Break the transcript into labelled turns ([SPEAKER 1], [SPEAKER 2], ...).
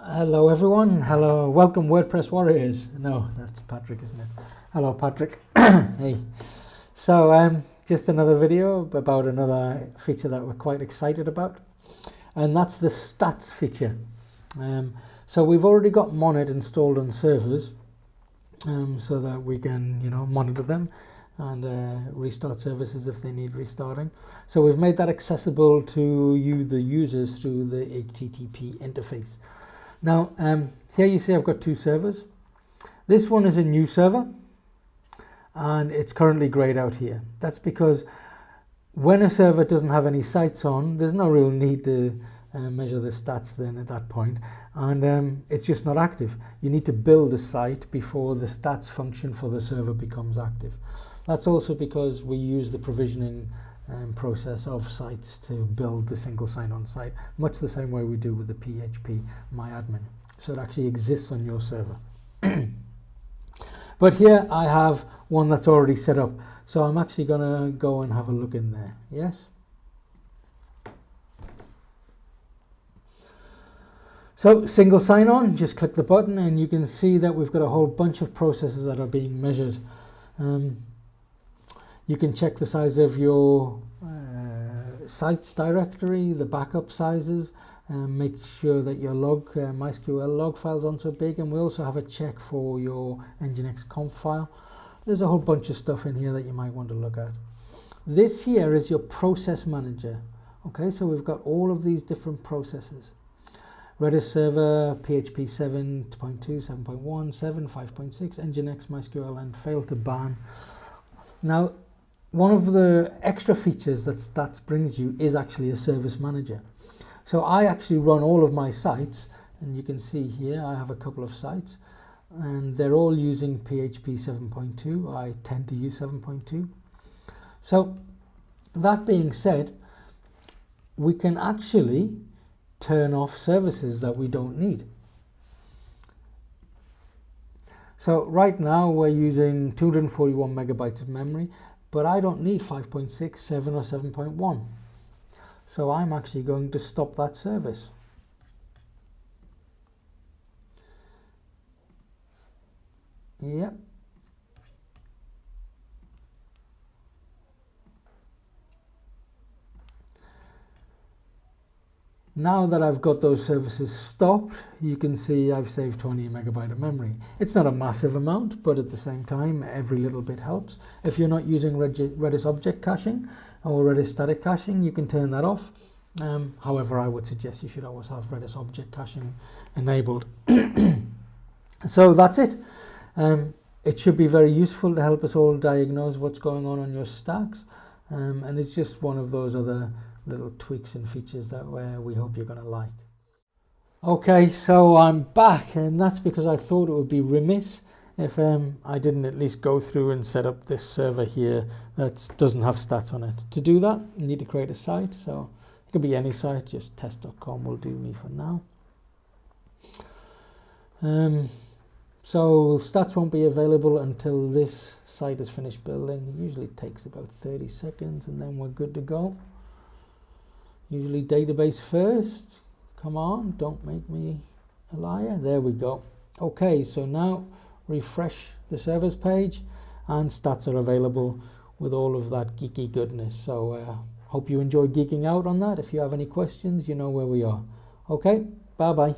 [SPEAKER 1] Hello everyone, hello, welcome WordPress warriors. No, that's Patrick, isn't it? Hello Patrick. Hey. So just another video about another feature that we're quite excited about, and that's the stats feature. So we've already got Monit installed on servers, so that we can monitor them and restart services if they need restarting. So we've made that accessible to you, the users, through the HTTP interface. Now, here you see I've got two servers. This one is a new server, and it's currently grayed out here. That's because when a server doesn't have any sites on, there's no real need to measure the stats then at that point, and it's just not active. You need to build a site before the stats function for the server becomes active. That's also because we use the provisioning process of sites to build the single sign-on site, much the same way we do with the PHP MyAdmin. So it actually exists on your server. But here I have one that's already set up, so I'm actually going to go and have a look in there. Yes. So single sign-on, just click the button and you can see that we've got a whole bunch of processes that are being measured. You can check the size of your sites directory, the backup sizes, and make sure that your MySQL log files aren't so big. And we also have a check for your Nginx conf file. There's a whole bunch of stuff in here that you might want to look at. This here is your process manager. Okay, so we've got all of these different processes. Redis server, PHP 7.2, 7.1, 7, 5.6, Nginx, MySQL, and failed to ban. Now, one of the extra features that Stats brings you is actually a service manager. So I actually run all of my sites, and you can see here I have a couple of sites, and they're all using PHP 7.2. I tend to use 7.2. So that being said, we can actually turn off services that we don't need. So right now we're using 241 megabytes of memory, but I don't need 5.6, 7 or 7.1. So I'm actually going to stop that service. Yep. Now that I've got those services stopped, you can see I've saved 20 megabyte of memory. It's not a massive amount, but at the same time, every little bit helps. If you're not using Redis object caching or Redis static caching, you can turn that off. However, I would suggest you should always have Redis object caching enabled. So that's it. It should be very useful to help us all diagnose what's going on your stacks. And it's just one of those other little tweaks and features that we hope you're going to like. Okay, so I'm back, and that's because I thought it would be remiss if I didn't at least go through and set up this server here that doesn't have stats on it. To do that, you need to create a site. So it can be any site, just test.com will do me for now. So stats won't be available until this site is finished building. It usually takes about 30 seconds and then we're good to go. Usually database first. Come on, don't make me a liar. There we go. Okay, so now refresh the servers page and stats are available with all of that geeky goodness. So hope you enjoy geeking out on that. If you have any questions, you know where we are. Okay, bye bye.